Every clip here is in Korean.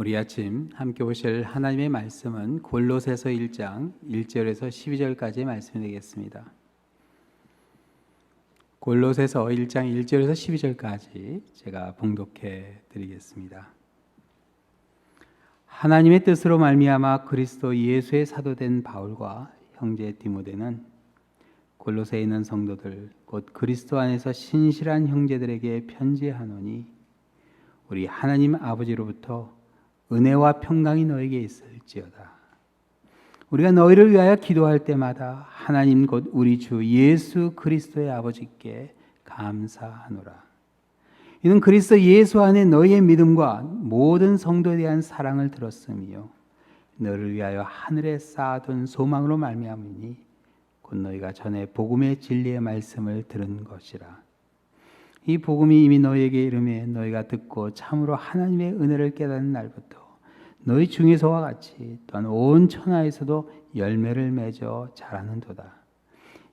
우리 아침 함께 보실 하나님의 말씀은 골로새서 1장 1절에서 12절까지의 말씀이 되겠습니다. 골로새서 1장 1절에서 12절까지 제가 봉독해 드리겠습니다. 하나님의 뜻으로 말미암아 그리스도 예수의 사도된 바울과 형제 디모데는 골로새에 있는 성도들 곧 그리스도 안에서 신실한 형제들에게 편지하노니 우리 하나님 아버지로부터 은혜와 평강이 너에게 있을지어다. 우리가 너희를 위하여 기도할 때마다 하나님 곧 우리 주 예수 그리스도의 아버지께 감사하노라. 이는 그리스도 예수 안에 너희의 믿음과 모든 성도에 대한 사랑을 들었으며 너를 위하여 하늘에 쌓아둔 소망으로 말미암으니 곧 너희가 전에 복음의 진리의 말씀을 들은 것이라. 이 복음이 이미 너희에게 이르매 너희가 듣고 참으로 하나님의 은혜를 깨닫는 날부터 너희 중에서와 같이 또한 온 천하에서도 열매를 맺어 자라는도다.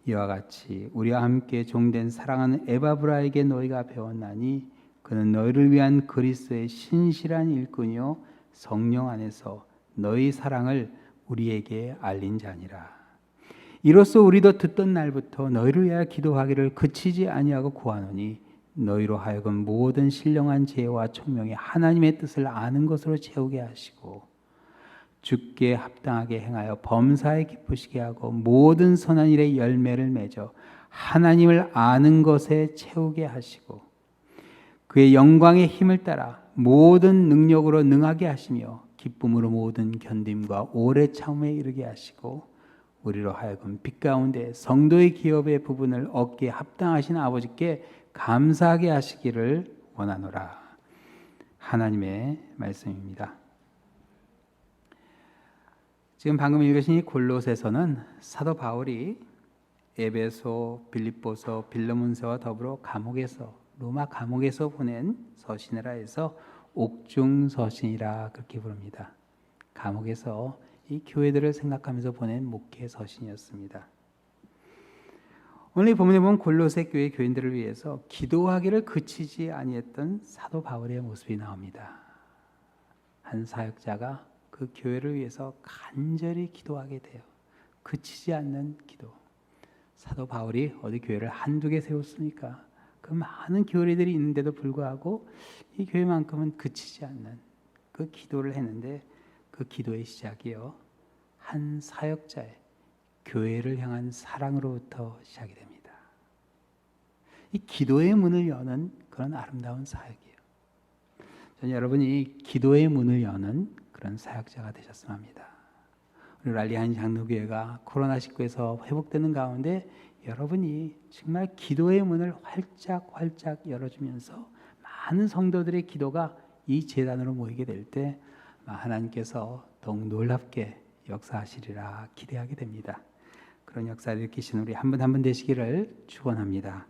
이와 같이 우리와 함께 종된 사랑하는 에바브라에게 너희가 배웠나니 그는 너희를 위한 그리스도의 신실한 일꾼이요 성령 안에서 너희 사랑을 우리에게 알린 자니라. 이로써 우리도 듣던 날부터 너희를 위하여 기도하기를 그치지 아니하고 구하노니 너희로 하여금 모든 신령한 지혜와 총명이 하나님의 뜻을 아는 것으로 채우게 하시고 주께 합당하게 행하여 범사에 기쁘시게 하고 모든 선한 일에 열매를 맺어 하나님을 아는 것에 채우게 하시고 그의 영광의 힘을 따라 모든 능력으로 능하게 하시며 기쁨으로 모든 견딤과 오래 참음에 이르게 하시고 우리로 하여금 빛 가운데 성도의 기업의 부분을 얻기에 합당하신 아버지께 감사하게 하시기를 원하노라. 하나님의 말씀입니다. 지금 방금 읽으신 이 골로새서는 사도 바울이 에베소, 빌립보서, 빌레몬서와 더불어 감옥에서 로마 감옥에서 보낸 서신이라 해서 옥중 서신이라 그렇게 부릅니다. 감옥에서 이 교회들을 생각하면서 보낸 목회 서신이었습니다. 오늘 이 본문에 보면 골로새 교회 교인들을 위해서 기도하기를 그치지 아니했던 사도 바울의 모습이 나옵니다. 한 사역자가 그 교회를 위해서 간절히 기도하게 돼요. 그치지 않는 기도. 사도 바울이 어디 교회를 한두 개 세웠습니까? 그 많은 교회들이 있는데도 불구하고 이 교회만큼은 그치지 않는 그 기도를 했는데 그 기도의 시작이요. 한 사역자의 교회를 향한 사랑으로부터 시작이 됩니다. 이 기도의 문을 여는 그런 아름다운 사역이에요. 저는 여러분이 기도의 문을 여는 그런 사역자가 되셨으면 합니다. 우리 랄리한 장로교회가 코로나19에서 회복되는 가운데 여러분이 정말 기도의 문을 활짝 열어주면서 많은 성도들의 기도가 이 제단으로 모이게 될 때 하나님께서 더욱 놀랍게 역사하시리라 기대하게 됩니다. 그런 역사를 일으키신 우리 한 분 한 분 되시기를 축원합니다.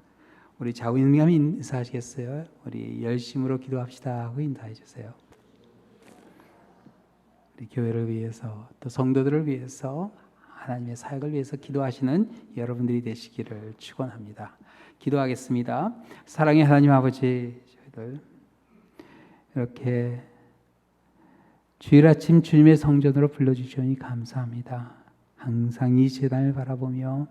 우리 좌우인님이 인사하시겠어요? 우리 열심으로 기도합시다 하고 인사해 주세요. 우리 교회를 위해서 또 성도들을 위해서 하나님의 사역을 위해서 기도하시는 여러분들이 되시기를 축원합니다. 기도하겠습니다. 사랑의 하나님 아버지, 저희들 이렇게 주일 아침 주님의 성전으로 불러주시니 감사합니다. 항상 이 제단을 바라보며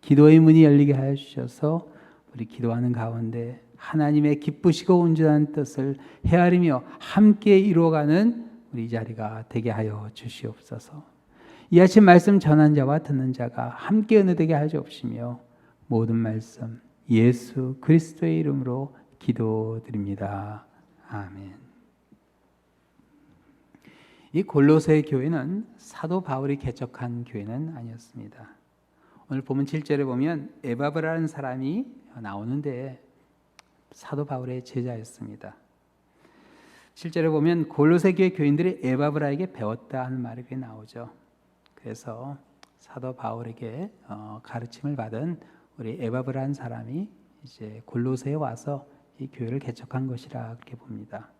기도의 문이 열리게 하여 주셔서 우리 기도하는 가운데 하나님의 기쁘시고 온전한 뜻을 헤아리며 함께 이루어가는 우리 이 자리가 되게 하여 주시옵소서. 이 아침 말씀 전한 자와 듣는 자가 함께 은혜되게 하여 주옵시며 모든 말씀 예수 그리스도의 이름으로 기도드립니다. 아멘. 이 골로새 교회는 사도 바울이 개척한 교회는 아니었습니다. 오늘 본문 7절에 보면 에바브라는 사람이 나오는데 사도 바울의 제자였습니다. 7절에 보면 골로새 교회 교인들이 에바브라에게 배웠다 하는 말이 나오죠. 그래서 사도 바울에게 가르침을 받은 우리 에바브라는 사람이 이제 골로새에 와서 이 교회를 개척한 것이라 그렇게 봅니다.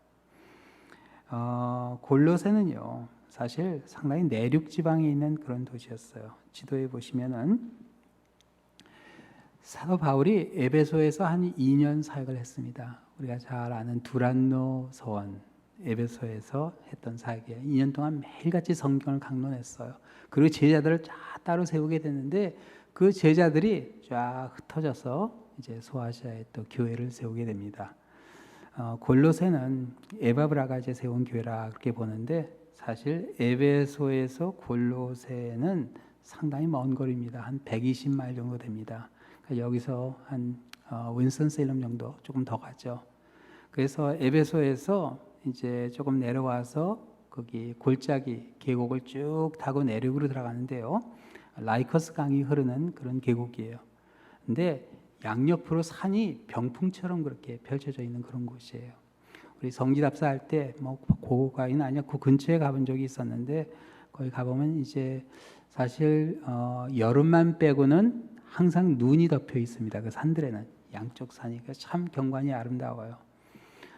골로새는요 사실 상당히 내륙 지방에 있는 그런 도시였어요. 지도에 보시면은 사도 바울이 에베소에서 한 2년 사역을 했습니다. 우리가 잘 아는 두란노 서원, 에베소에서 했던 사역이에요. 2년 동안 매일같이 성경을 강론했어요. 그리고 제자들을 쫙 따로 세우게 됐는데 그 제자들이 쫙 흩어져서 이제 소아시아에 또 교회를 세우게 됩니다. 골로새는 에바브라가 이제 세운 교회라 그렇게 보는데 사실 에베소에서 골로새는 상당히 먼 거리입니다. 한 120마일 정도 됩니다. 그러니까 여기서 한 윈슨셀럼 정도 조금 더 가죠. 그래서 에베소에서 이제 조금 내려와서 거기 골짜기 계곡을 쭉 타고 내륙으로 들어가는데요. 라이커스 강이 흐르는 그런 계곡이에요. 근데 양옆으로 산이 병풍처럼 그렇게 펼쳐져 있는 그런 곳이에요. 우리 성지답사 할 때 뭐 고가인 아니야 그 근처에 가본 적이 있었는데 거기 가보면 이제 사실 여름만 빼고는 항상 눈이 덮여 있습니다. 그 산들에는 양쪽 산이 참 경관이 아름다워요.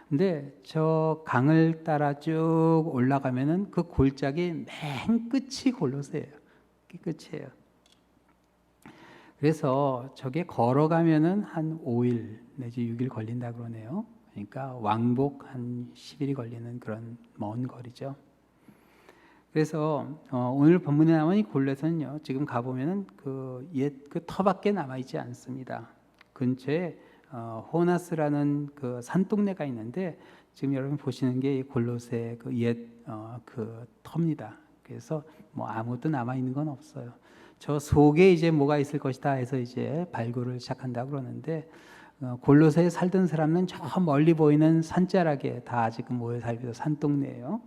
근데 저 강을 따라 쭉 올라가면은 그 골짜기 맨 끝이 골로새예요. 끝이에요. 그래서 저게 걸어가면은 한 5일 내지 6일 걸린다 그러네요. 그러니까 왕복 한 10일이 걸리는 그런 먼 거리죠. 그래서 오늘 본문에 나온 이 골로새는요. 지금 가보면은 그 옛 그 터밖에 남아 있지 않습니다. 근처에 호나스라는 그 산동네가 있는데 지금 여러분 보시는 게 이 골로새 그 옛 그 터입니다. 그래서 뭐 아무것도 남아 있는 건 없어요. 저 속에 이제 뭐가 있을 것이다 해서 이제 발굴을 시작한다 그러는데 골로새에 살던 사람은 저 멀리 보이는 산자락에 다 지금 모여 살고 산동네예요.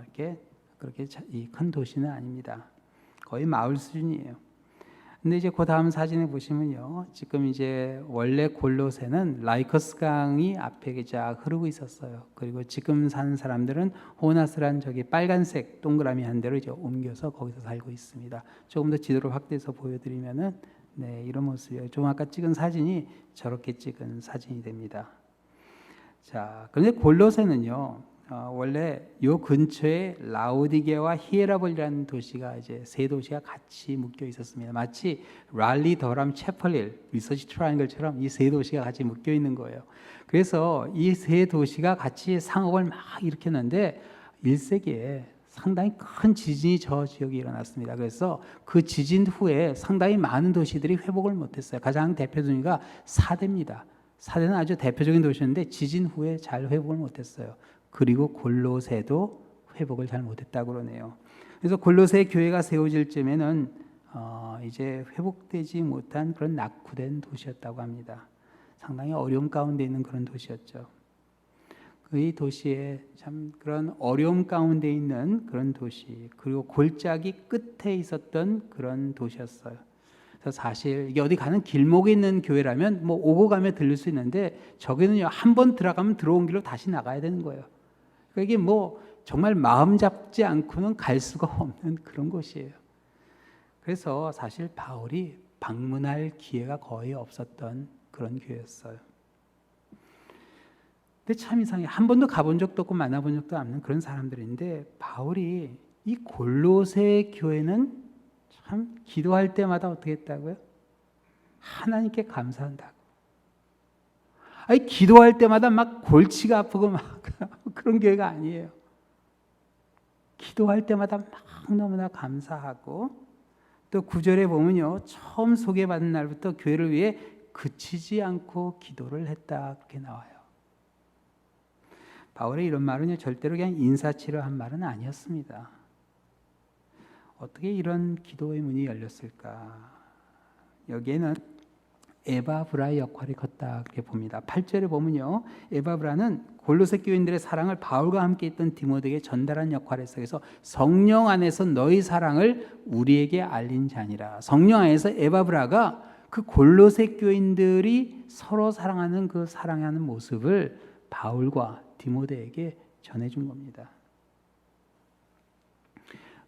이렇게 그렇게 이 큰 도시는 아닙니다. 거의 마을 수준이에요. 근데 이제 그 다음 사진에 보시면요, 지금 이제 원래 골로새는 라이커스 강이 앞에 쫙 흐르고 있었어요. 그리고 지금 사는 사람들은 호나스란 저기 빨간색 동그라미 한 대로 이제 옮겨서 거기서 살고 있습니다. 조금 더 지도를 확대해서 보여드리면은 네, 이런 모습이에요. 좀 아까 찍은 사진이 저렇게 찍은 사진이 됩니다. 자, 그런데 골로새는요. 원래 요 근처에 라오디게와 히에라볼이라는 도시가 이제 세 도시가 같이 묶여 있었습니다. 마치 랄리, 더람, 채펄힐, 리서치 트라이앵글처럼 이 세 도시가 같이 묶여 있는 거예요. 그래서 이 세 도시가 같이 상업을 막 일으켰는데 1세기에 상당히 큰 지진이 저 지역에 일어났습니다. 그래서 그 지진 후에 상당히 많은 도시들이 회복을 못했어요. 가장 대표적인 사대입니다. 사대는 아주 대표적인 도시였는데 지진 후에 잘 회복을 못했어요. 그리고 골로새도 회복을 잘 못했다고 그러네요. 그래서 골로새 교회가 세워질 쯤에는 이제 회복되지 못한 그런 낙후된 도시였다고 합니다. 상당히 어려움 가운데 있는 그런 도시였죠. 이 도시에 참 그런 어려움 가운데 있는 그런 도시, 그리고 골짜기 끝에 있었던 그런 도시였어요. 그래서 사실 이게 어디 가는 길목에 있는 교회라면 뭐 오고 가며 들릴 수 있는데 저기는요, 한 번 들어가면 들어온 길로 다시 나가야 되는 거예요. 이게 뭐 정말 마음 잡지 않고는 갈 수가 없는 그런 곳이에요. 그래서 사실 바울이 방문할 기회가 거의 없었던 그런 교회였어요. 근데 참 이상해. 한 번도 가본 적도 없고 만나본 적도 없는 그런 사람들인데 바울이 이 골로새 교회는 참 기도할 때마다 어떻게 했다고요? 하나님께 감사한다고. 아니 기도할 때마다 막 골치가 아프고 막 그런 교회가 아니에요. 기도할 때마다 막 너무나 감사하고 또 9절에 보면요. 처음 소개받은 날부터 교회를 위해 그치지 않고 기도를 했다 그렇게 나와요. 바울의 이런 말은요. 절대로 그냥 인사치려 한 말은 아니었습니다. 어떻게 이런 기도의 문이 열렸을까? 여기에는 에바브라의 역할이 컸다 그렇게 봅니다. 8절에 보면요. 에바브라는 골로새 교인들의 사랑을 바울과 함께 있던 디모데에게 전달한 역할을 했어요. 그래서 성령 안에서 너희 사랑을 우리에게 알린 자니라. 성령 안에서 에바브라가 그 골로새 교인들이 서로 사랑하는 그 사랑하는 모습을 바울과 디모데에게 전해준 겁니다.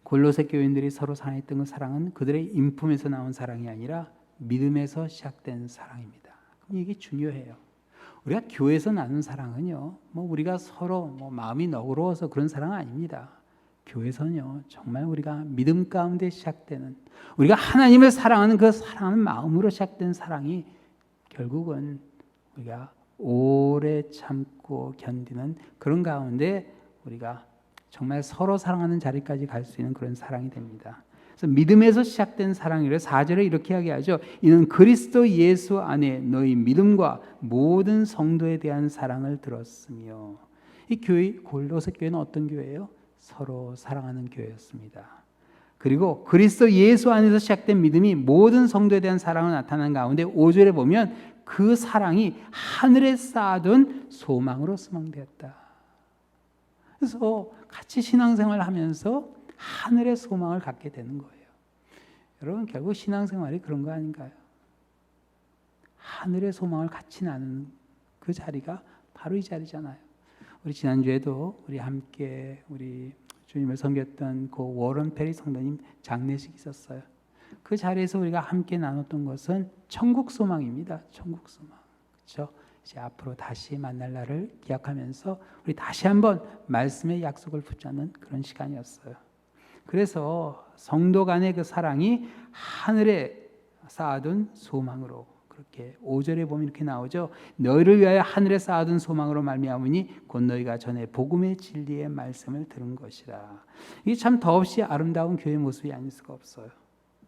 골로새 교인들이 서로 사랑했던 그 사랑은 그들의 인품에서 나온 사랑이 아니라 믿음에서 시작된 사랑입니다. 그럼 이게 중요해요. 우리가 교회에서 나눈 사랑은요, 뭐 우리가 서로 뭐 마음이 너그러워서 그런 사랑은 아닙니다. 교회에서는요, 정말 우리가 믿음 가운데 시작되는, 우리가 하나님을 사랑하는 그 사랑하는 마음으로 시작된 사랑이 결국은 우리가 오래 참고 견디는 그런 가운데 우리가 정말 서로 사랑하는 자리까지 갈 수 있는 그런 사랑이 됩니다. 그래서 믿음에서 시작된 사랑이래 4절에 이렇게 이야기하죠. 이는 그리스도 예수 안에 너희 믿음과 모든 성도에 대한 사랑을 들었으며. 이 교회, 골로새 교회는 어떤 교회예요? 서로 사랑하는 교회였습니다. 그리고 그리스도 예수 안에서 시작된 믿음이 모든 성도에 대한 사랑을 나타내는 가운데 5절에 보면 그 사랑이 하늘에 쌓아둔 소망으로 수망되었다. 그래서 같이 신앙생활을 하면서 하늘의 소망을 갖게 되는 거예요. 여러분 결국 신앙생활이 그런 거 아닌가요? 하늘의 소망을 같이 나누는 그 자리가 바로 이 자리잖아요. 우리 지난주에도 우리 함께 우리 주님을 섬겼던 그 워런 페리 성도님 장례식이 있었어요. 그 자리에서 우리가 함께 나눴던 것은 천국 소망입니다. 천국 소망. 그렇죠? 이제 앞으로 다시 만날 날을 기약하면서 우리 다시 한번 말씀의 약속을 붙잡는 그런 시간이었어요. 그래서 성도 간의 그 사랑이 하늘에 쌓아둔 소망으로 그렇게 5절에 보면 이렇게 나오죠. 너희를 위하여 하늘에 쌓아둔 소망으로 말미암으니 곧 너희가 전에 복음의 진리의 말씀을 들은 것이라. 이게 참 더없이 아름다운 교회 모습이 아닐 수가 없어요.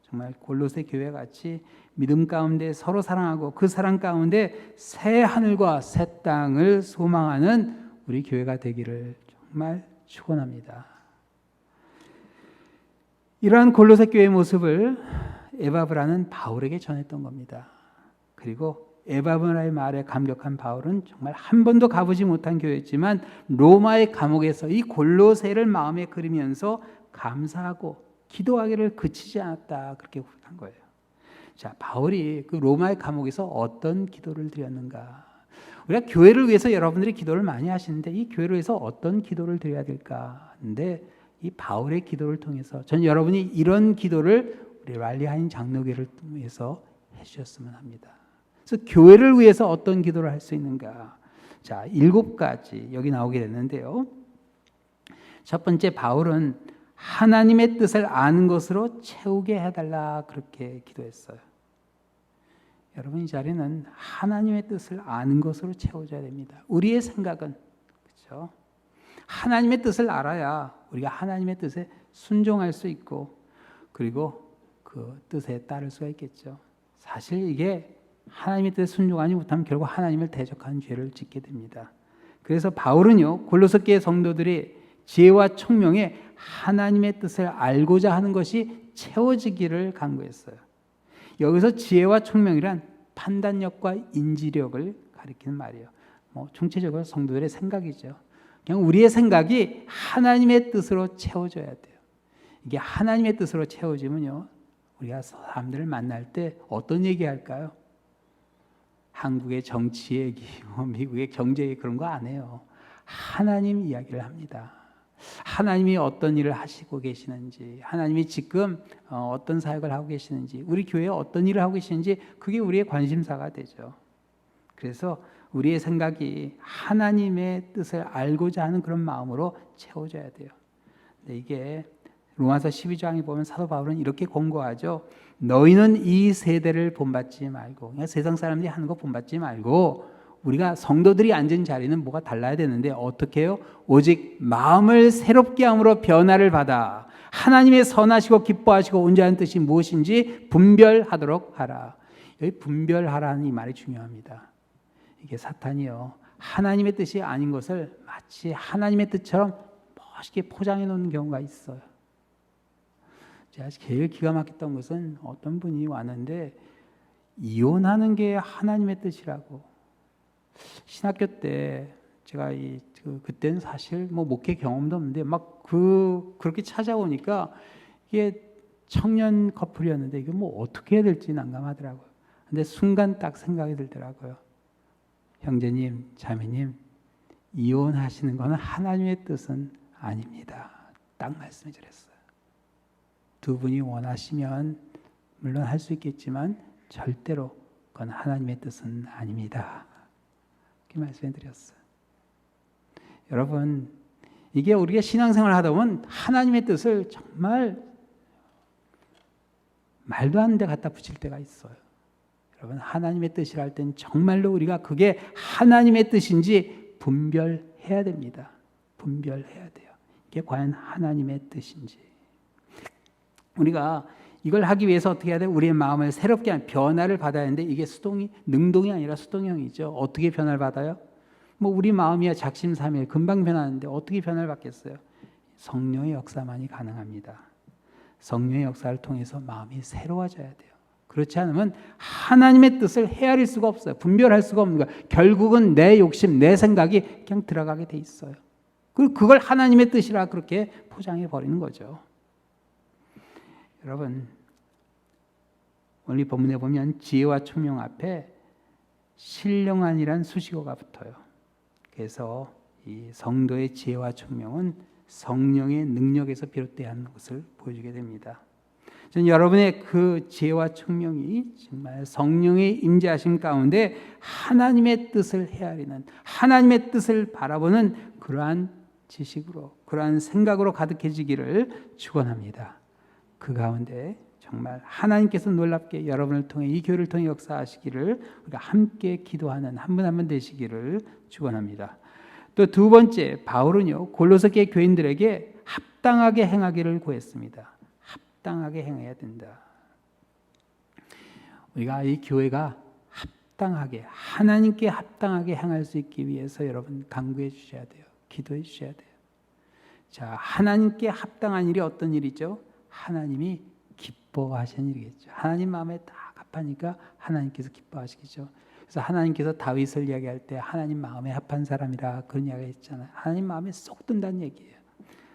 정말 골로새 교회 같이 믿음 가운데 서로 사랑하고 그 사랑 가운데 새 하늘과 새 땅을 소망하는 우리 교회가 되기를 정말 축원합니다. 이러한 골로새 교회의 모습을 에바브라는 바울에게 전했던 겁니다. 그리고 에바브라의 말에 감격한 바울은 정말 한 번도 가보지 못한 교회였지만 로마의 감옥에서 이 골로새를 마음에 그리면서 감사하고 기도하기를 그치지 않았다 그렇게 한 거예요. 자, 바울이 그 로마의 감옥에서 어떤 기도를 드렸는가? 우리가 교회를 위해서 여러분들이 기도를 많이 하시는데 이 교회를 위해서 어떤 기도를 드려야 될까? 근데 이 바울의 기도를 통해서 전 여러분이 이런 기도를 우리 랄리하인 장로교회를 통해서 해주셨으면 합니다. 그래서 교회를 위해서 어떤 기도를 할 수 있는가? 자, 7가지 여기 나오게 됐는데요. 첫 번째, 바울은 하나님의 뜻을 아는 것으로 채우게 해달라 그렇게 기도했어요. 여러분 이 자리는 하나님의 뜻을 아는 것으로 채워져야 됩니다. 우리의 생각은 그렇죠? 하나님의 뜻을 알아야 우리가 하나님의 뜻에 순종할 수 있고 그리고 그 뜻에 따를 수가 있겠죠. 사실 이게 하나님의 뜻에 순종하지 못하면 결국 하나님을 대적하는 죄를 짓게 됩니다. 그래서 바울은요 골로새 교회 성도들이 지혜와 총명에 하나님의 뜻을 알고자 하는 것이 채워지기를 간구했어요. 여기서 지혜와 총명이란 판단력과 인지력을 가리키는 말이에요. 총체적으로 성도들의 생각이죠. 그냥 우리의 생각이 하나님의 뜻으로 채워져야 돼요. 이게 하나님의 뜻으로 채워지면요 우리가 사람들을 만날 때 어떤 얘기할까요? 한국의 정치 얘기, 미국의 경제 얘기 그런 거 안 해요. 하나님 이야기를 합니다. 하나님이 어떤 일을 하시고 계시는지, 하나님이 지금 어떤 사역을 하고 계시는지, 우리 교회에 어떤 일을 하고 계시는지 그게 우리의 관심사가 되죠. 그래서 우리의 생각이 하나님의 뜻을 알고자 하는 그런 마음으로 채워져야 돼요. 근데 이게 로마서 12장에 보면 사도 바울은 이렇게 권고하죠. 너희는 이 세대를 본받지 말고, 그냥 세상 사람들이 하는 거 본받지 말고 우리가 성도들이 앉은 자리는 뭐가 달라야 되는데 어떻게 해요? 오직 마음을 새롭게 함으로 변화를 받아 하나님의 선하시고 기뻐하시고 온전한 뜻이 무엇인지 분별하도록 하라. 여기 분별하라는 이 말이 중요합니다. 이게 사탄이요 하나님의 뜻이 아닌 것을 마치 하나님의 뜻처럼 멋있게 포장해 놓는 경우가 있어요. 제가 제일 기가 막혔던 것은 어떤 분이 왔는데 이혼하는 게 하나님의 뜻이라고. 신학교 때 제가 그때는 사실 목회 경험도 없는데 막 그렇게 찾아오니까 이게 청년 커플이었는데 이게 어떻게 해야 될지 난감하더라고요. 근데 순간 딱 생각이 들더라고요. 형제님, 자매님, 이혼하시는 것은 하나님의 뜻은 아닙니다. 딱 말씀해 주셨어요. 두 분이 원하시면 물론 할 수 있겠지만 절대로 그건 하나님의 뜻은 아닙니다. 이렇게 말씀해 드렸어요. 여러분, 이게 우리가 신앙생활을 하다 보면 하나님의 뜻을 정말 말도 안 돼 갖다 붙일 때가 있어요. 여러분, 하나님의 뜻이라 할 땐 정말로 우리가 그게 하나님의 뜻인지 분별해야 됩니다. 분별해야 돼요. 이게 과연 하나님의 뜻인지. 우리가 이걸 하기 위해서 어떻게 해야 돼요? 우리의 마음을 새롭게 변화를 받아야 하는데 이게 능동이 아니라 수동형이죠. 어떻게 변화를 받아요? 우리 마음이야 작심삼일 금방 변하는데 어떻게 변화를 받겠어요? 성령의 역사만이 가능합니다. 성령의 역사를 통해서 마음이 새로워져야 돼요. 그렇지 않으면 하나님의 뜻을 헤아릴 수가 없어요. 분별할 수가 없는 거예요. 결국은 내 욕심, 내 생각이 그냥 들어가게 돼 있어요. 그리고 그걸 하나님의 뜻이라 그렇게 포장해 버리는 거죠. 여러분, 오늘 본문에 보면 지혜와 총명 앞에 신령한이란 수식어가 붙어요. 그래서 이 성도의 지혜와 총명은 성령의 능력에서 비롯돼야 하는 것을 보여주게 됩니다. 저는 여러분의 그 지혜와 총명이 정말 성령의 임재하심 가운데 하나님의 뜻을 헤아리는, 하나님의 뜻을 바라보는 그러한 지식으로, 그러한 생각으로 가득해지기를 축원합니다. 그 가운데 정말 하나님께서 놀랍게 여러분을 통해 이 교회를 통해 역사하시기를 우리가 함께 기도하는 한 분 한 분 되시기를 축원합니다. 또 두 번째, 바울은요 골로새 교회 교인들에게 합당하게 행하기를 구했습니다. 합당하게 행해야 된다. 우리가 이 교회가 합당하게, 하나님께 합당하게 행할 수 있기 위해서 여러분 간구해 주셔야 돼요. 기도해 주셔야 돼요. 자, 하나님께 합당한 일이 어떤 일이죠? 하나님이 기뻐하시는 일이겠죠. 하나님 마음에 딱 합하니까 하나님께서 기뻐하시겠죠. 그래서 하나님께서 다윗을 이야기할 때 하나님 마음에 합한 사람이라 그런 이야기가 있잖아요. 하나님 마음에 쏙 든다는 얘기예요.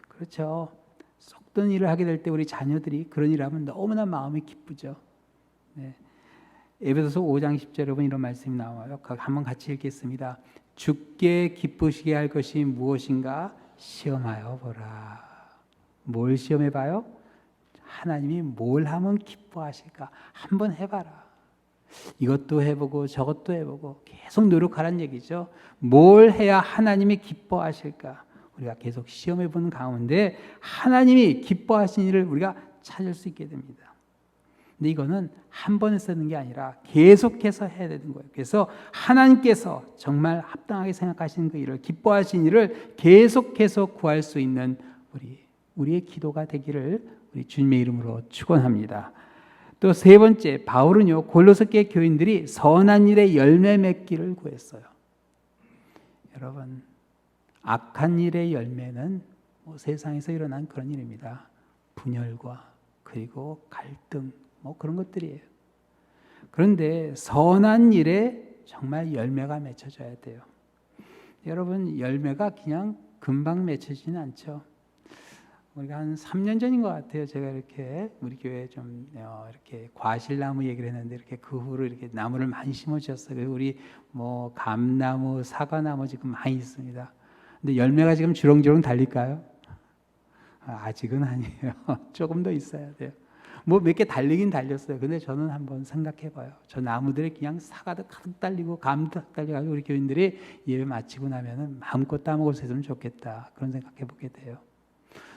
그렇죠. 쏙 드는 일을 하게 될 때 우리 자녀들이 그런 일을 하면 너무나 마음이 기쁘죠. 네. 에베소서 5장 10절에 보면 이런 말씀이 나와요. 한번 같이 읽겠습니다. 주께 기쁘시게 할 것이 무엇인가 시험하여 보라. 뭘 시험해 봐요? 하나님이 뭘 하면 기뻐하실까? 한번 해봐라. 이것도 해보고 저것도 해보고 계속 노력하라는 얘기죠. 뭘 해야 하나님이 기뻐하실까? 우리가 계속 시험해보는 가운데 하나님이 기뻐하시는 일을 우리가 찾을 수 있게 됩니다. 근데 이거는 한 번에 쓰는 게 아니라 계속해서 해야 되는 거예요. 그래서 하나님께서 정말 합당하게 생각하시는 그 일을, 기뻐하시는 일을 계속해서 구할 수 있는 우리의 기도가 되기를 우리 주님의 이름으로 축원합니다. 또 세 번째, 바울은요 골로새 교회 교인들이 선한 일에 열매 맺기를 구했어요. 여러분, 악한 일의 열매는 세상에서 일어난 그런 일입니다. 분열과 그리고 갈등 그런 것들이에요. 그런데 선한 일에 정말 열매가 맺혀져야 돼요. 여러분, 열매가 그냥 금방 맺혀지지는 않죠. 우리가 한 3년 전인 것 같아요. 제가 이렇게 우리 교회에 좀 이렇게 과실나무 얘기를 했는데 이렇게 그 후로 이렇게 나무를 많이 심어주셨어요. 그래서 우리 감나무, 사과나무 지금 많이 있습니다. 근데 열매가 지금 주렁주렁 달릴까요? 아직은 아니에요. 조금 더 있어야 돼요. 몇 개 달리긴 달렸어요. 근데 저는 한번 생각해봐요. 저 나무들이 그냥 사과도 가득 달리고 감도 가득 달려가지고 우리 교인들이 예배 마치고 나면은 마음껏 따먹을 수 있으면 좋겠다. 그런 생각해보게 돼요.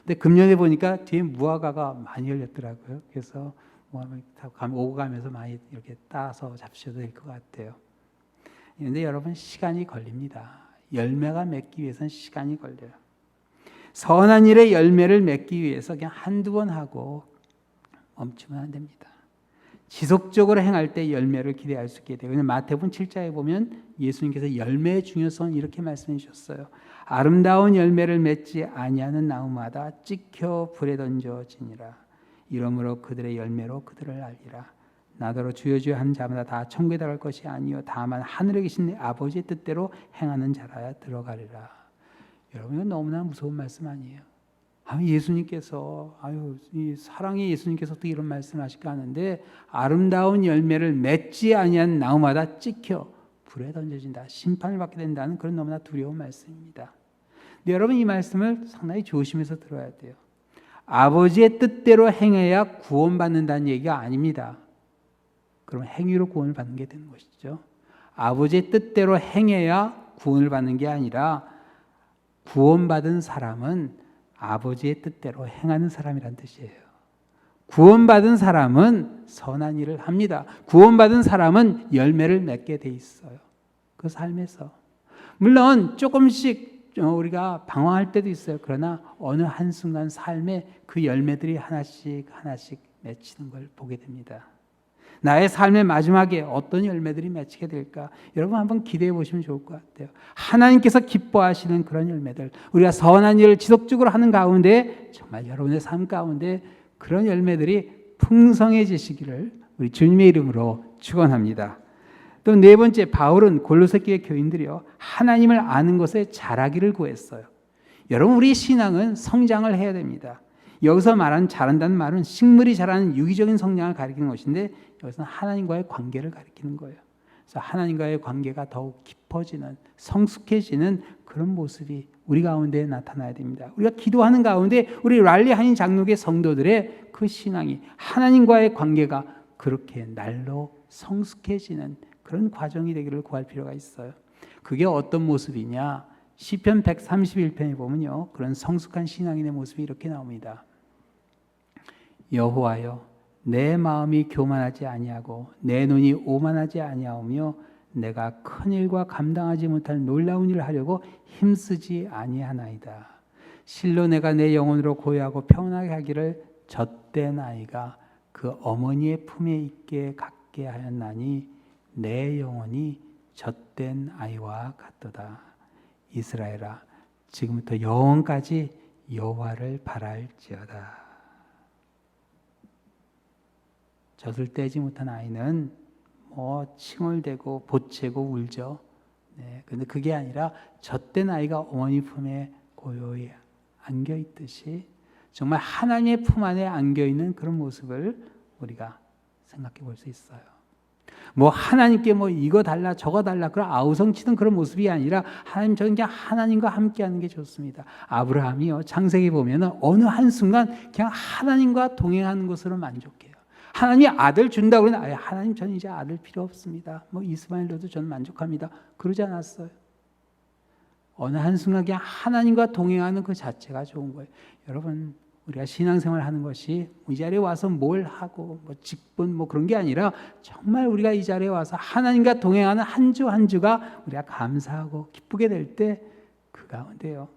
근데 금년에 보니까 뒤에 무화과가 많이 열렸더라고요. 그래서 오고 가면서 많이 이렇게 따서 잡수셔도 될 것 같아요. 그런데 여러분, 시간이 걸립니다. 열매가 맺기 위해서는 시간이 걸려요. 선한 일의 열매를 맺기 위해서 그냥 한두 번 하고 멈추면 안 됩니다. 지속적으로 행할 때 열매를 기대할 수 있게 돼요. 마태복음 7장에 보면 예수님께서 열매의 중요성을 이렇게 말씀해 주셨어요. 아름다운 열매를 맺지 아니하는 나무마다 찍혀 불에 던져지니라. 이러므로 그들의 열매로 그들을 알리라. 나더러 주여 주여 하는 자마다 다 천국에 들어갈 것이 아니요 다만 하늘에 계신 내 아버지의 뜻대로 행하는 자라야 들어가리라. 여러분, 이건 너무나 무서운 말씀 아니에요? 예수님께서 이 사랑의 예수님께서 어떻게 이런 말씀하실까 하는데, 아름다운 열매를 맺지 아니한 나무마다 찍혀 불에 던져진다, 심판을 받게 된다는 그런 너무나 두려운 말씀입니다. 근데 여러분, 이 말씀을 상당히 조심해서 들어야 돼요. 아버지의 뜻대로 행해야 구원받는다는 얘기가 아닙니다. 그럼 행위로 구원을 받는 게 되는 것이죠. 아버지의 뜻대로 행해야 구원을 받는 게 아니라 구원받은 사람은 아버지의 뜻대로 행하는 사람이란 뜻이에요. 구원받은 사람은 선한 일을 합니다. 구원받은 사람은 열매를 맺게 돼 있어요. 그 삶에서. 물론 조금씩 우리가 방황할 때도 있어요. 그러나 어느 한순간 삶에 그 열매들이 하나씩 하나씩 맺히는 걸 보게 됩니다. 나의 삶의 마지막에 어떤 열매들이 맺히게 될까? 여러분 한번 기대해 보시면 좋을 것 같아요. 하나님께서 기뻐하시는 그런 열매들, 우리가 선한 일을 지속적으로 하는 가운데 정말 여러분의 삶 가운데 그런 열매들이 풍성해지시기를 우리 주님의 이름으로 축원합니다. 또 네 번째, 바울은 골로새 교회 교인들이요, 하나님을 아는 것에 자라기를 구했어요. 여러분, 우리 신앙은 성장을 해야 됩니다. 여기서 말하는 자란다는 말은 식물이 자라는 유기적인 성장을 가리키는 것인데, 여기서는 하나님과의 관계를 가리키는 거예요. 그래서 하나님과의 관계가 더욱 깊어지는, 성숙해지는 그런 모습이 우리 가운데 나타나야 됩니다. 우리가 기도하는 가운데 우리 랄리 한인 장로교 성도들의 그 신앙이, 하나님과의 관계가 그렇게 날로 성숙해지는 그런 과정이 되기를 구할 필요가 있어요. 그게 어떤 모습이냐? 시편 131편에 보면요, 그런 성숙한 신앙인의 모습이 이렇게 나옵니다. 여호와여, 내 마음이 교만하지 아니하고 내 눈이 오만하지 아니하오며 내가 큰 일과 감당하지 못할 놀라운 일을 하려고 힘쓰지 아니하나이다. 실로 내가 내 영혼으로 고요하고 평온하게 하기를 젖된 아이가 그 어머니의 품에 있게 갖게 하였나니 내 영혼이 젖된 아이와 같도다. 이스라엘아, 지금부터 영원까지 여호와를 바랄지어다. 젖을 떼지 못한 아이는 칭얼대고 보채고 울죠. 그런데 그게 아니라 젖된 아이가 어머니 품에 고요히 안겨 있듯이 정말 하나님의 품 안에 안겨 있는 그런 모습을 우리가 생각해 볼 수 있어요. 하나님께 이거 달라 저거 달라 그런 아우성치는 그런 모습이 아니라 하나님, 저는 그냥 하나님과 함께하는 게 좋습니다. 아브라함이요, 창세기 보면은 어느 한순간 그냥 하나님과 동행하는 것으로 만족해요. 하나님이 아들 준다고 그러면 하나님, 저는 이제 아들 필요 없습니다. 이스마엘로도 저는 만족합니다. 그러지 않았어요. 어느 한순간 그냥 하나님과 동행하는 그 자체가 좋은 거예요. 여러분, 우리가 신앙생활 하는 것이 이 자리에 와서 뭘 하고 직분 그런 게 아니라 정말 우리가 이 자리에 와서 하나님과 동행하는 한 주 한 주가 우리가 감사하고 기쁘게 될 때 그 가운데요,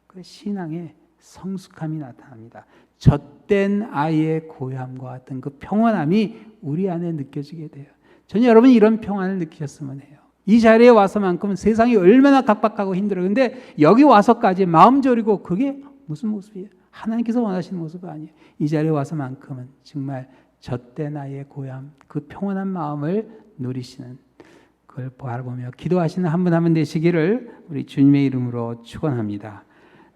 그 신앙의 성숙함이 나타납니다. 젖된 아이의 고요함과 같은 그 평안함이 우리 안에 느껴지게 돼요. 저는 여러분이 이런 평안을 느끼셨으면 해요. 이 자리에 와서만큼은 세상이 얼마나 각박하고 힘들어요. 근데 여기 와서까지 마음 졸이고, 그게 무슨 모습이에요? 하나님께서 원하시는 모습이 아니에요. 이 자리에 와서만큼은 정말 젖된 아이의 고요함, 그 평온한 마음을 누리시는, 그걸 바라보며 기도하시는 한 분 한 분 되시기를 우리 주님의 이름으로 축원합니다.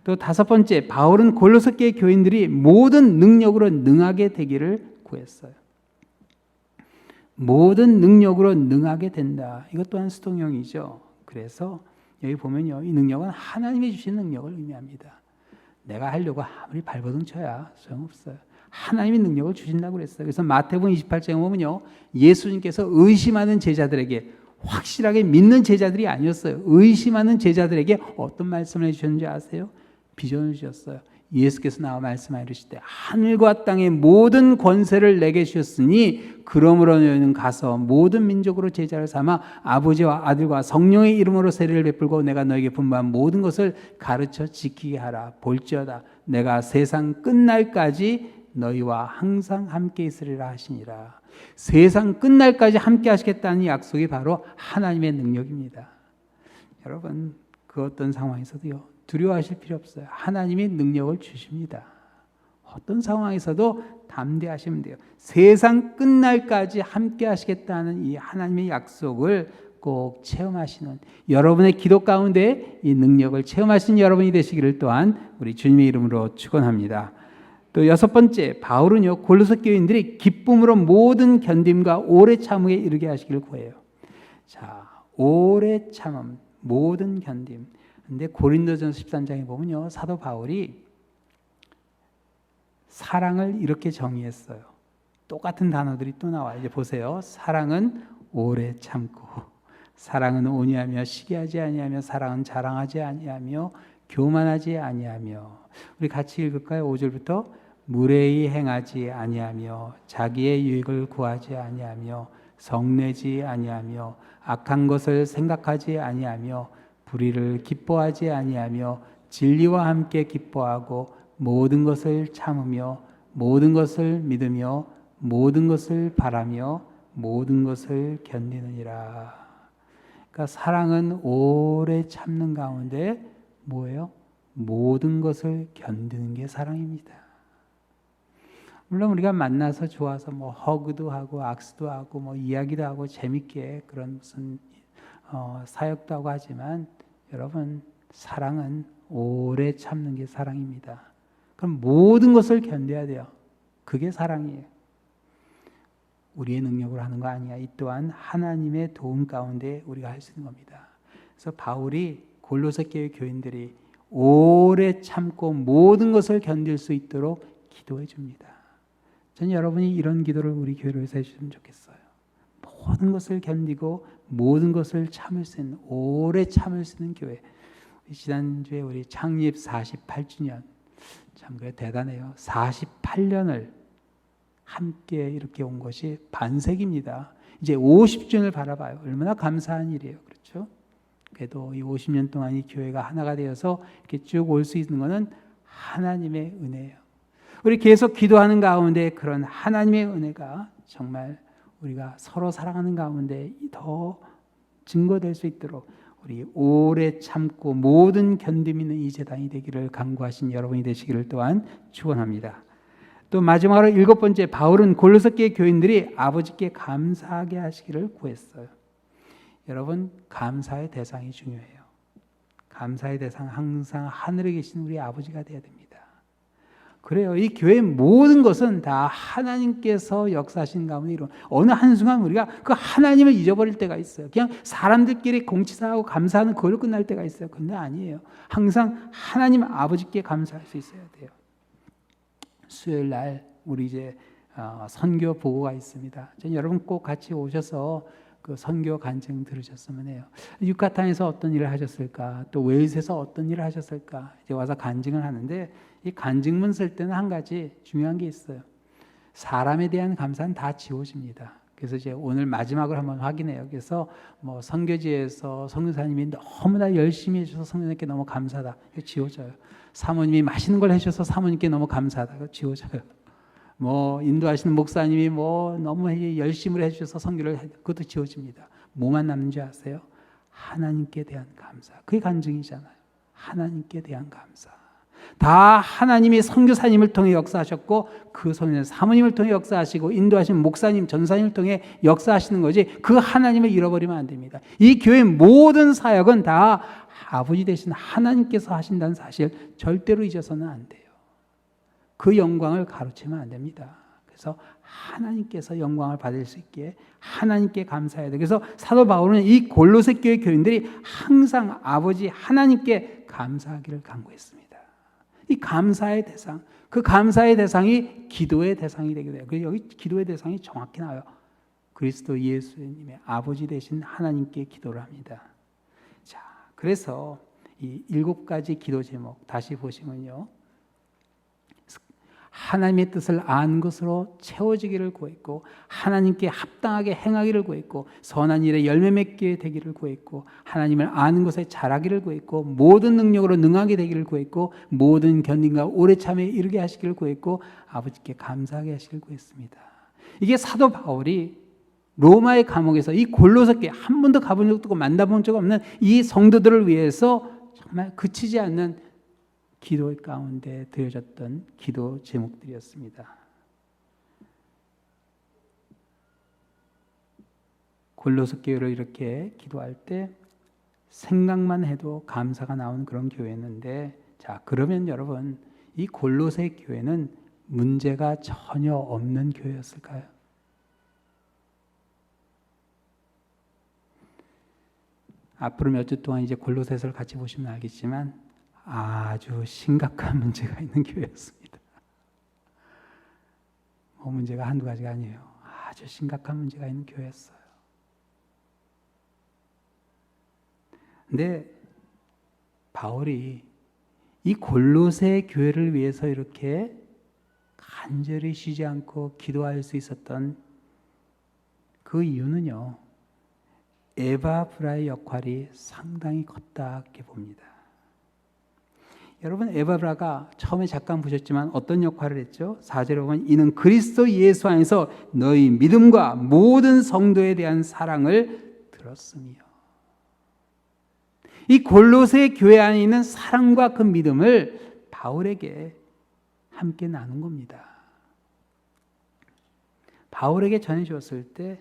또 다섯 번째, 바울은 골로새 교회 교인들이 모든 능력으로 능하게 되기를 구했어요. 모든 능력으로 능하게 된다. 이것 또한 수동형이죠. 그래서 여기 보면요, 이 능력은 하나님이 주신 능력을 의미합니다. 내가 하려고 아무리 발버둥 쳐야 소용없어요. 하나님이 능력을 주신다고 그랬어요. 그래서 마태복음 28장에 보면요, 예수님께서 의심하는 제자들에게, 확실하게 믿는 제자들이 아니었어요. 의심하는 제자들에게 어떤 말씀을 해주셨는지 아세요? 비전을 주셨어요. 예수께서 나와 말씀하시되 하늘과 땅의 모든 권세를 내게 주셨으니 그러므로 너희는 가서 모든 민족으로 제자를 삼아 아버지와 아들과 성령의 이름으로 세례를 베풀고 내가 너에게 분부한 모든 것을 가르쳐 지키게 하라. 볼지어다 내가 세상 끝날까지 너희와 항상 함께 있으리라 하시니라. 세상 끝날까지 함께 하시겠다는 약속이 바로 하나님의 능력입니다. 여러분, 그 어떤 상황에서도요, 두려워하실 필요 없어요. 하나님이 능력을 주십니다. 어떤 상황에서도 담대하시면 돼요. 세상 끝날까지 함께 하시겠다는 이 하나님의 약속을 꼭 체험하시는, 여러분의 기도 가운데 이 능력을 체험하시는 여러분이 되시기를 또한 우리 주님의 이름으로 축원합니다. 또 여섯 번째, 바울은요, 골로새 교인들이 기쁨으로 모든 견딤과 오래 참음에 이르게 하시기를 구해요. 자, 오래 참음, 모든 견딤. 근데 고린도전서 13장에 보면요, 사도 바울이 사랑을 이렇게 정의했어요. 똑같은 단어들이 또 나와요. 이제 보세요. 사랑은 오래 참고, 사랑은 온유하며 시기하지 아니하며, 사랑은 자랑하지 아니하며 교만하지 아니하며. 우리 같이 읽을까요? 5절부터. 무례히 행하지 아니하며 자기의 유익을 구하지 아니하며 성내지 아니하며 악한 것을 생각하지 아니하며 불의를 기뻐하지 아니하며 진리와 함께 기뻐하고 모든 것을 참으며 모든 것을 믿으며 모든 것을 바라며 모든 것을 견디느니라. 그러니까 사랑은 오래 참는 가운데 뭐예요? 모든 것을 견디는 게 사랑입니다. 물론 우리가 만나서 좋아서 뭐 허그도 하고 악수도 하고 뭐 이야기도 하고 재밌게 그런 무슨 사역도 하고 하지만 여러분, 사랑은 오래 참는 게 사랑입니다. 그럼 모든 것을 견뎌야 돼요. 그게 사랑이에요. 우리의 능력으로 하는 거 아니야. 이 또한 하나님의 도움 가운데 우리가 할 수 있는 겁니다. 그래서 바울이 골로새 교회 교인들이 오래 참고 모든 것을 견딜 수 있도록 기도해 줍니다. 저는 여러분이 이런 기도를 우리 교회로 해서 해주시면 좋겠어요. 모든 것을 견디고 모든 것을 참을 수 있는, 오래 참을 수 있는 교회. 지난주에 우리 창립 48주년, 참 대단해요. 48년을 함께 이렇게 온 것이 반세기입니다. 이제 50주년을 바라봐요. 얼마나 감사한 일이에요. 그렇죠? 그래도 이 50년 동안 이 교회가 하나가 되어서 이렇게 쭉 올 수 있는 것은 하나님의 은혜예요. 우리 계속 기도하는 가운데 그런 하나님의 은혜가 정말 우리가 서로 사랑하는 가운데 더 증거될 수 있도록 우리 오래 참고 모든 견딤 있는 이 제단이 되기를 간구하신 여러분이 되시기를 또한 축원합니다. 또 마지막으로 7번째, 바울은 골로새 교회 교인들이 아버지께 감사하게 하시기를 구했어요. 여러분, 감사의 대상이 중요해요. 감사의 대상 항상 하늘에 계신 우리 아버지가 되어야 됩니다. 그래요. 이 교회의 모든 것은 다 하나님께서 역사하신 가운데 이런 어느 한순간 우리가 그 하나님을 잊어버릴 때가 있어요. 그냥 사람들끼리 공치사하고 감사하는 그걸로 끝날 때가 있어요. 근데 아니에요. 항상 하나님 아버지께 감사할 수 있어야 돼요. 수요일 날 우리 이제 선교 보고가 있습니다. 여러분 꼭 같이 오셔서 그 선교 간증 들으셨으면 해요. 유카탄에서 어떤 일을 하셨을까, 또 웨일스에서 어떤 일을 하셨을까, 이제 와서 간증을 하는데 이 간증문 쓸 때는 한 가지 중요한 게 있어요. 사람에 대한 감사는 다 지워집니다. 그래서 이제 오늘 마지막으로 한번 확인해요. 그래서 뭐 선교지에서 선교사님이 너무나 열심히 해주셔서 선교사님께 너무 감사하다. 이거 지워져요. 사모님이 맛있는 걸 해주셔서 사모님께 너무 감사하다. 이거 지워져요. 뭐 인도하시는 목사님이 뭐 너무 열심히 해주셔서 선교를 그것도 지워집니다. 뭐만 남는 줄 아세요? 하나님께 대한 감사. 그게 간증이잖아요. 하나님께 대한 감사. 다 하나님이 선교사님을 통해 역사하셨고 그 선교사 사모님을 통해 역사하시고 인도하신 목사님, 전사님을 통해 역사하시는 거지 그 하나님을 잃어버리면 안 됩니다. 이 교회 모든 사역은 다 아버지 되신 하나님께서 하신다는 사실 절대로 잊어서는 안 돼요. 그 영광을 가로채면 안 됩니다. 그래서 하나님께서 영광을 받을 수 있게 하나님께 감사해야 돼요. 그래서 사도 바울은 이 골로새 교회 교인들이 항상 아버지 하나님께 감사하기를 간구했습니다. 이 감사의 대상, 그 감사의 대상이 기도의 대상이 되게 돼요. 그래서 여기 기도의 대상이 정확히 나와요. 그리스도 예수님의 아버지 되신 하나님께 기도를 합니다. 자, 그래서 이 7가지 기도 제목 다시 보시면요. 하나님의 뜻을 아는 것으로 채워지기를 구했고 하나님께 합당하게 행하기를 구했고 선한 일에 열매 맺게 되기를 구했고 하나님을 아는 것에 자라기를 구했고 모든 능력으로 능하게 되기를 구했고 모든 견딘과 오래 참에 이르게 하시기를 구했고 아버지께 감사하게 하시기를 구했습니다. 이게 사도 바울이 로마의 감옥에서 이 골로새 교회 한 번도 가본 적도 없고 만나본 적 없는 이 성도들을 위해서 정말 그치지 않는 기도 가운데 드려졌던 기도 제목들이었습니다. 골로새 교회를 이렇게 기도할 때 생각만 해도 감사가 나오는 그런 교회였는데, 자, 그러면 여러분 이 골로새 교회는 문제가 전혀 없는 교회였을까요? 앞으로 몇 주 동안 이제 골로새서를 같이 보시면 알겠지만 아주 심각한 문제가 있는 교회였습니다. 뭐 문제가 한두 가지가 아니에요. 아주 심각한 문제가 있는 교회였어요. 근데 바울이 이 골로새 교회를 위해서 이렇게 간절히 쉬지 않고 기도할 수 있었던 그 이유는요, 에바브라의 역할이 상당히 컸다고 봅니다. 여러분, 에바브라가 처음에 잠깐 보셨지만 어떤 역할을 했죠? 4절에 보면 이는 그리스도 예수 안에서 너희 믿음과 모든 성도에 대한 사랑을 들었으며, 이 골로새 교회 안에 있는 사랑과 그 믿음을 바울에게 함께 나눈 겁니다. 바울에게 전해주었을 때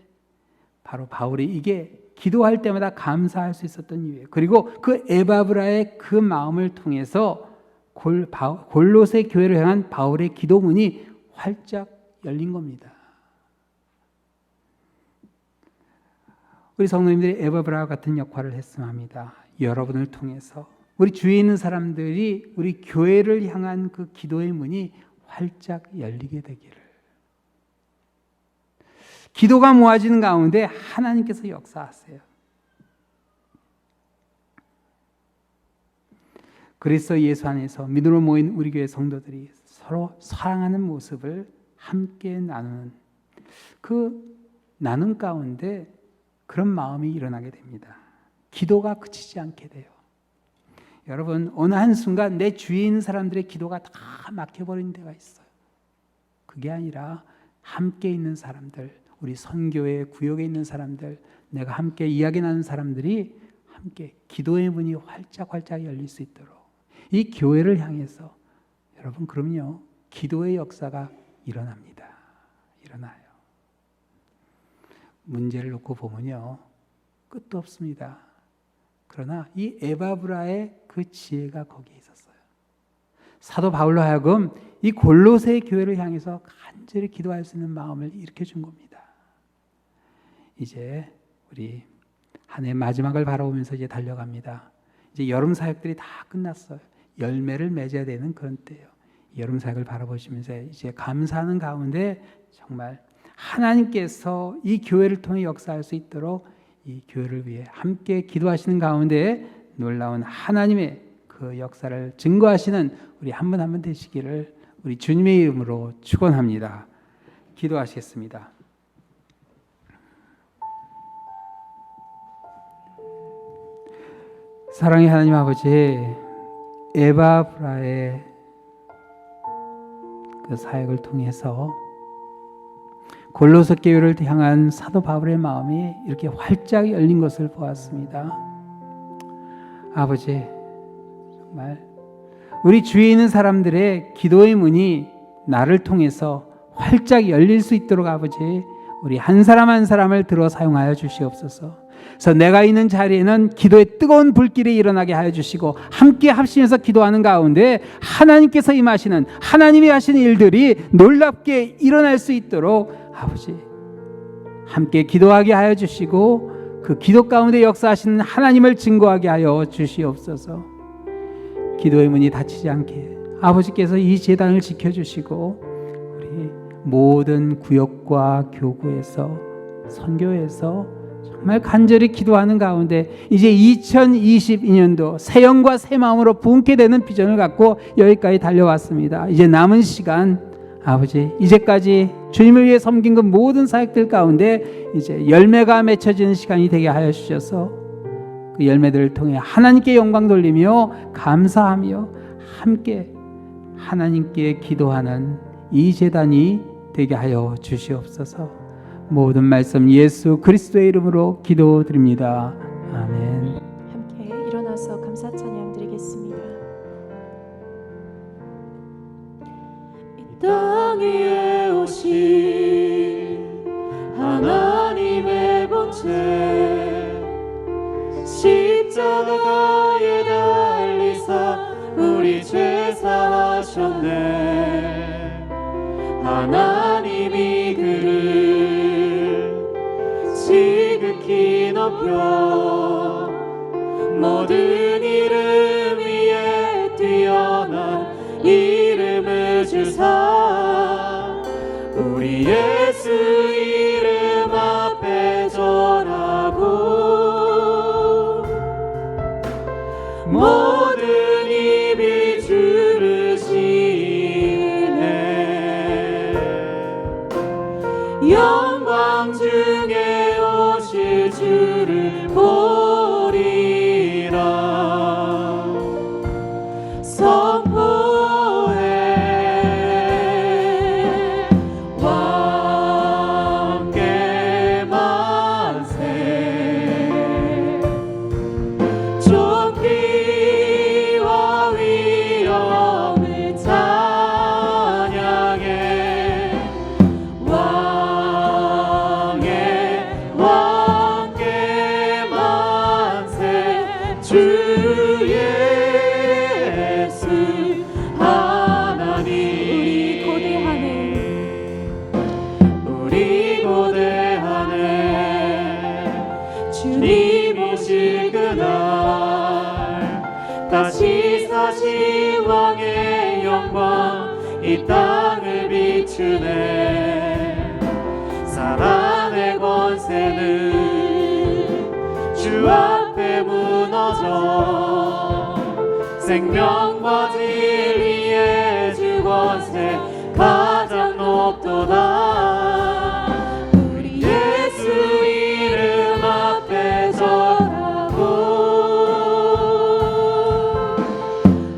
바로 바울이 이게 기도할 때마다 감사할 수 있었던 이유예요. 그리고 그 에바브라의 그 마음을 통해서 골로새 교회를 향한 바울의 기도문이 활짝 열린 겁니다. 우리 성도님들이 에바브라와 같은 역할을 했으면 합니다. 여러분을 통해서 우리 주위에 있는 사람들이 우리 교회를 향한 그 기도의 문이 활짝 열리게 되기를. 기도가 모아지는 가운데 하나님께서 역사하세요. 그리스도 예수 안에서 믿음으로 모인 우리 교회 성도들이 서로 사랑하는 모습을 함께 나누는 그 나눔 가운데 그런 마음이 일어나게 됩니다. 기도가 그치지 않게 돼요. 여러분, 어느 한순간 내 주위에 있는 사람들의 기도가 다 막혀버린 데가 있어요. 그게 아니라 함께 있는 사람들, 우리 선교회 구역에 있는 사람들, 내가 함께 이야기 나누는 사람들이 함께 기도의 문이 활짝 열릴 수 있도록 이 교회를 향해서 여러분, 그럼요, 기도의 역사가 일어납니다. 일어나요. 문제를 놓고 보면요, 끝도 없습니다. 그러나 이 에바브라의 그 지혜가 거기에 있었어요. 사도 바울로 하여금 이 골로새 교회를 향해서 간절히 기도할 수 있는 마음을 일으켜 준 겁니다. 이제 우리 한 해 마지막을 바라보면서 이제 달려갑니다. 이제 여름 사역들이 다 끝났어요. 열매를 맺어야 되는 그런 때예요. 여름 사역을 바라보시면서 이제 감사하는 가운데 정말 하나님께서 이 교회를 통해 역사할 수 있도록 이 교회를 위해 함께 기도하시는 가운데 놀라운 하나님의 그 역사를 증거하시는 우리 한 분 한 분 되시기를 우리 주님의 이름으로 축원합니다. 기도하시겠습니다. 사랑의 하나님 아버지, 에바브라의 그 사역을 통해서 골로새 교회를 향한 사도 바울의 마음이 이렇게 활짝 열린 것을 보았습니다. 아버지, 정말 우리 주위에 있는 사람들의 기도의 문이 나를 통해서 활짝 열릴 수 있도록 아버지, 우리 한 사람 한 사람을 들어 사용하여 주시옵소서. 그래서 내가 있는 자리에는 기도의 뜨거운 불길이 일어나게 하여 주시고 함께 합심해서 기도하는 가운데 하나님께서 임하시는, 하나님이 하시는 일들이 놀랍게 일어날 수 있도록 아버지 함께 기도하게 하여 주시고 그 기도 가운데 역사하시는 하나님을 증거하게 하여 주시옵소서. 기도의 문이 닫히지 않게 아버지께서 이 제단을 지켜주시고 우리 모든 구역과 교구에서 선교에서 정말 간절히 기도하는 가운데 이제 2022년도 새 영과 새 마음으로 부흥케 되는 비전을 갖고 여기까지 달려왔습니다. 이제 남은 시간 아버지, 이제까지 주님을 위해 섬긴 그 모든 사역들 가운데 이제 열매가 맺혀지는 시간이 되게 하여 주셔서 그 열매들을 통해 하나님께 영광 돌리며 감사하며 함께 하나님께 기도하는 이 제단이 되게 하여 주시옵소서. 모든 말씀 예수 그리스도의 이름으로 기도드립니다. 아멘. 함께 일어나서 감사 찬양 드리겠습니다. 이 땅 위에 오신 하나님의 본체 십자가에 달리사 우리 죄 사하셨네. 하나님이 그를 지극히 높여 모든 이름 위에 뛰어난 이름을 주사 우리 예수 이름 앞에 절하고 모든 입이 주를 시인해. 예수 하나님 우리 고대하네 주님 오실 그날 다시 사신 왕의 영광 이 땅을 비추네 사단의 권세는 주 앞에 무너져 생명과 진리의 주 권세 가장 높도다 우리 예수 이름 앞에 절하고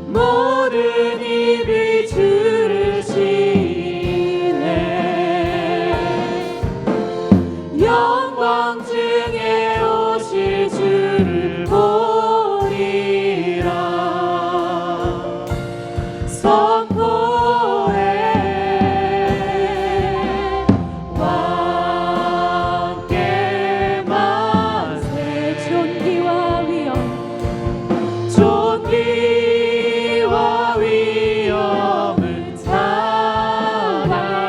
모든 입이 주를 시네 영광 중에 오실 주를 보리라 선포해 왕께 만세 존귀와 위엄을 찬양해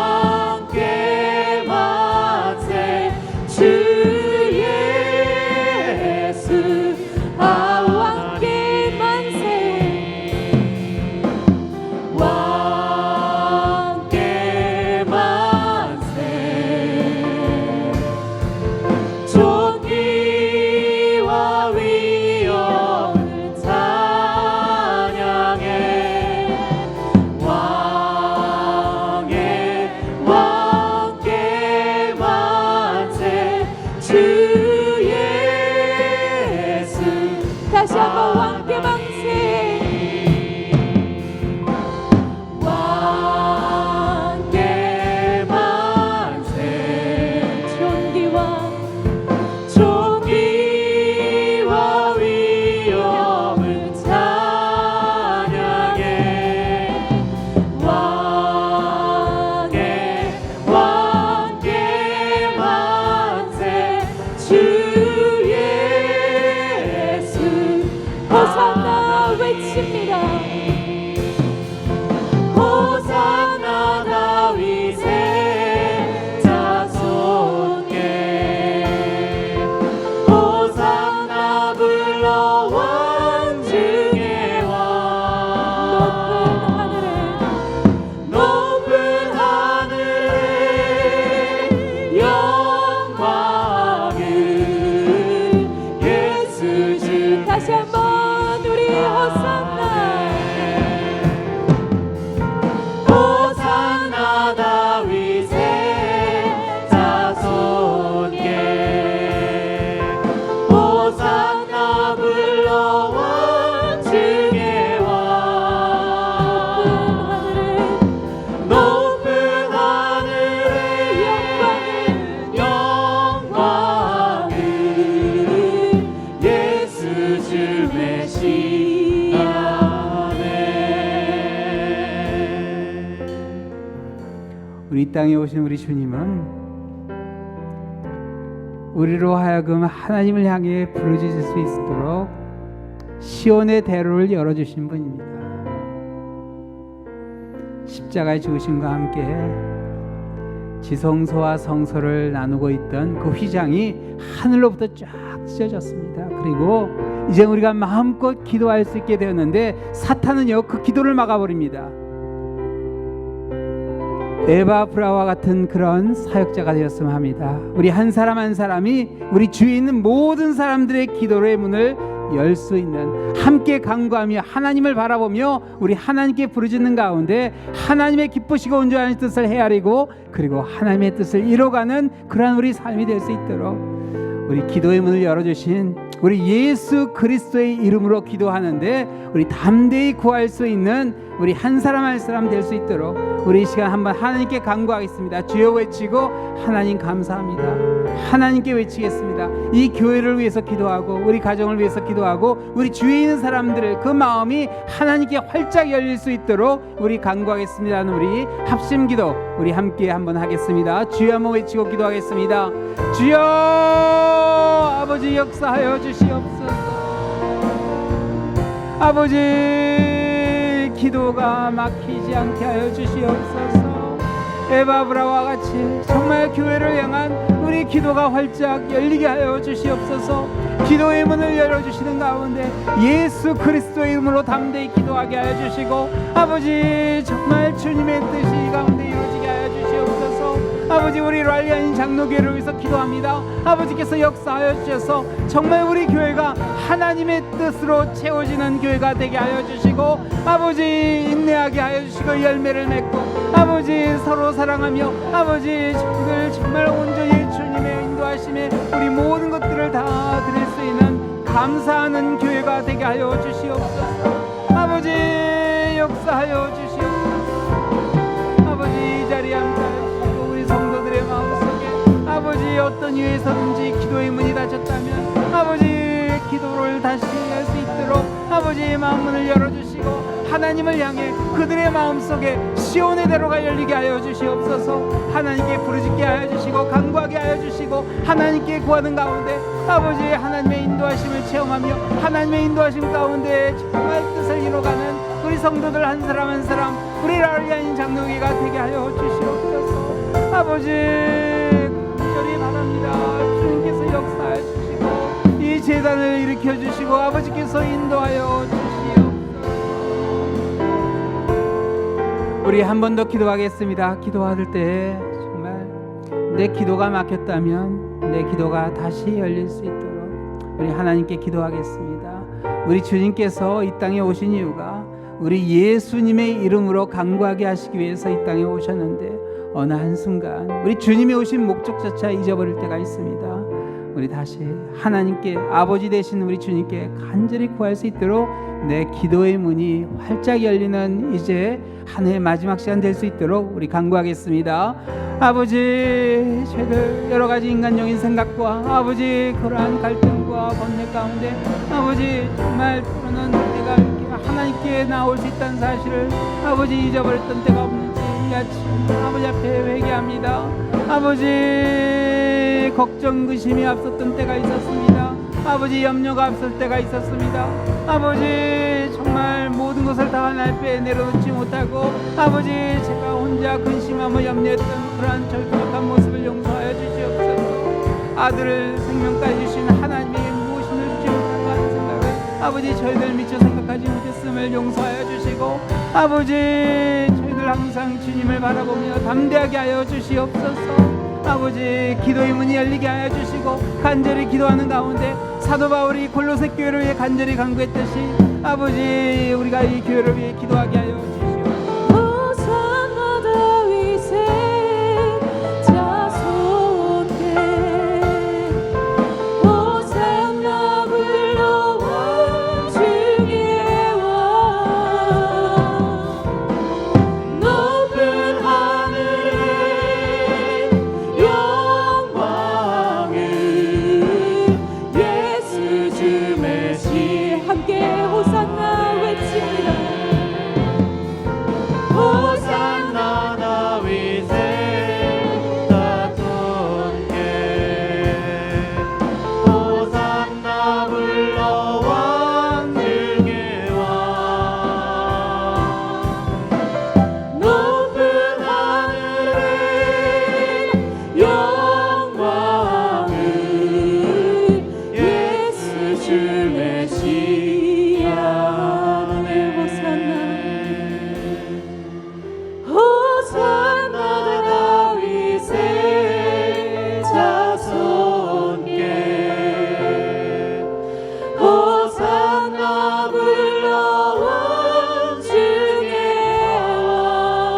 왕께 만세 주 예수 왕께 만세 왕께 만세 존귀와 위엄을 찬양해 왕께 만세 주 예수 다시 한번 왕께 만세 왕께 만세 존귀와 위엄을 찬양해 왕께 만세 주 예수 호산나 외칩니다 호산나 다윗의 자손께 호산나 불러 왕 중에 왕 높은 하늘에 영광을 예수 주 다시 한번 우리 호산나 호산나 다윗의 자손께 호산나 불러 왕 중에 왕 높은 하늘에 영광을 예수 주 메시아네 우리 땅에 오신 우리 주님은 우리로 하여금 하나님을 향해 부르짖을 수 있도록 시온의 대로를 열어주신 분입니다. 십자가의 죽으심과 함께 지성소와 성소를 나누고 있던 그 휘장이 하늘로부터 쫙 찢어졌습니다. 그리고 이제 우리가 마음껏 기도할 수 있게 되었는데 사탄은요 그 기도를 막아버립니다. 에바브라와 같은 그런 사역자가 되었으면 합니다. 우리 한 사람 한 사람이 우리 주위에 있는 모든 사람들의 기도의 문을 열 수 있는, 함께 간구하며 하나님을 바라보며 우리 하나님께 부르짖는 가운데 하나님의 기쁘시고 온전한 뜻을 헤아리고 그리고 하나님의 뜻을 이뤄가는 그러한 우리 삶이 될 수 있도록 우리 기도의 문을 열어주신 우리 예수 그리스도의 이름으로 기도하는데 우리 담대히 구할 수 있는 우리 한 사람 한 사람 될 수 있도록 우리 이 시간 한번 하나님께 간구하겠습니다. 주여 외치고 하나님 감사합니다. 하나님께 외치겠습니다. 이 교회를 위해서 기도하고 우리 가정을 위해서 기도하고 우리 주위에 있는 사람들의 그 마음이 하나님께 활짝 열릴 수 있도록 우리 간구하겠습니다. 우리 합심기도 우리 함께 한번 하겠습니다. 주여 한번 외치고 기도하겠습니다. 주여 아버지 역사하여 주시옵소서. 아버지 기도가 막히지 않게 하여 주시옵소서. 에바브라와 같이 정말 교회를 향한 우리 기도가 활짝 열리게 하여 주시옵소서. 기도의 문을 열어주시는 가운데 예수 그리스도의 이름으로 담대히 기도하게 하여 주시고 아버지 정말 주님의 뜻이 가운데 이루어지게 하여 주시옵소서. 아버지 우리 랄리아인 장로교회를 위해서 기도합니다. 아버지께서 역사하여 주셔서 정말 우리 교회가 하나님의 뜻으로 채워지는 교회가 되게 하여 주시고 아버지 인내하게 하여 주시고 열매를 맺고 아버지 서로 사랑하며 아버지 정말 온전히 주님의 인도하심에 우리 모든 것들을 다 드릴 수 있는 감사하는 교회가 되게 하여 주시옵소서. 아버지 역사하여 주시옵소서. 아버지 이 자리에 함께하시고 우리 성도들의 마음속에 아버지 어떤 이유에서든지 기도의 문이 닫혔다면 아버지 기도를 다시 할 수 있도록 아버지의 마음문을 열어주시고 하나님을 향해 그들의 마음속에 시온의 대로가 열리게 하여 주시옵소서. 하나님께 부르짖게 하여 주시고 간구하게 하여 주시고 하나님께 구하는 가운데 아버지 하나님의 인도하심을 체험하며 하나님의 인도하심 가운데 정말 뜻을 이뤄가는 우리 성도들 한 사람 한 사람 우리 랄리아인 장로교회가 되게 하여 주시옵소서. 아버지 간절히 바랍니다. 주님께서 역사하여 주시고 이 재단을 일으켜 주시고 아버지께서 인도하여 주시옵소서. 우리 한 번 더 기도하겠습니다. 기도할 때 정말 내 기도가 막혔다면 내 기도가 다시 열릴 수 있도록 우리 하나님께 기도하겠습니다. 우리 주님께서 이 땅에 오신 이유가 우리 예수님의 이름으로 간구하게 하시기 위해서 이 땅에 오셨는데 어느 한순간 우리 주님이 오신 목적조차 잊어버릴 때가 있습니다. 우리 다시 하나님께 아버지 되신 우리 주님께 간절히 구할 수 있도록 내 기도의 문이 활짝 열리는 이제 한 해의 마지막 시간 될 수 있도록 우리 간구하겠습니다. 아버지 저희들 여러 가지 인간적인 생각과 아버지 그러한 갈등과 번뇌 가운데 아버지 정말 때로는 내가 이렇게 하나님께 나올 수 있다는 사실을 아버지 잊어버렸던 때가 없는지 이 아침 아버지 앞에 회개합니다. 아버지 걱정 의심이 앞섰던 때가 있었습니다. 아버지 염려가 앞설 때가 있었습니다. 아버지 정말 모든 것을 다 하나님 앞에 내려놓지 못하고 아버지 제가 혼자 근심하며 염려했던 그러한 절박한 모습을 용서하여 주시옵소서. 아들을 생명까지 주신 하나님의 무엇인을 주지 못한가 하는 생각을 아버지 저희들 미처 생각하지 못했음을 용서하여 주시고 아버지 저희들 항상 주님을 바라보며 담대하게 하여 주시옵소서. 아버지 기도의 문이 열리게 하여 주시고 간절히 기도하는 가운데 사도 바울이 골로새 교회를 위해 간절히 간구했듯이 아버지 우리가 이 교회를 위해 기도하게 하여 주시옵소서. 호산나 다윗의 자손께 호산나 불러온 주의 왕 높은 하늘에 영광을 예수 주 메시 함께 호산나 외칩니다. 호산나 다윗의 자손께 호산나 불러온 주의 왕 높은 하늘에 영광을 예수 주 메시아 호산나 다윗의 자손께 호산나 불러온 주의 왕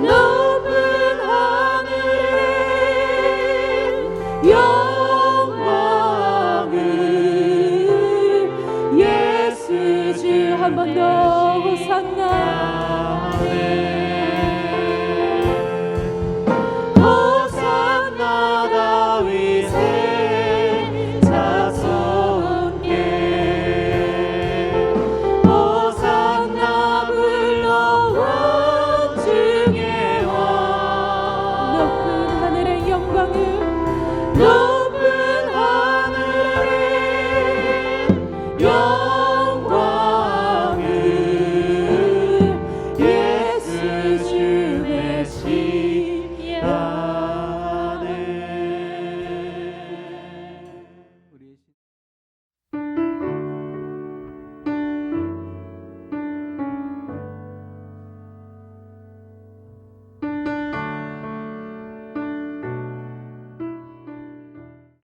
높은 하늘에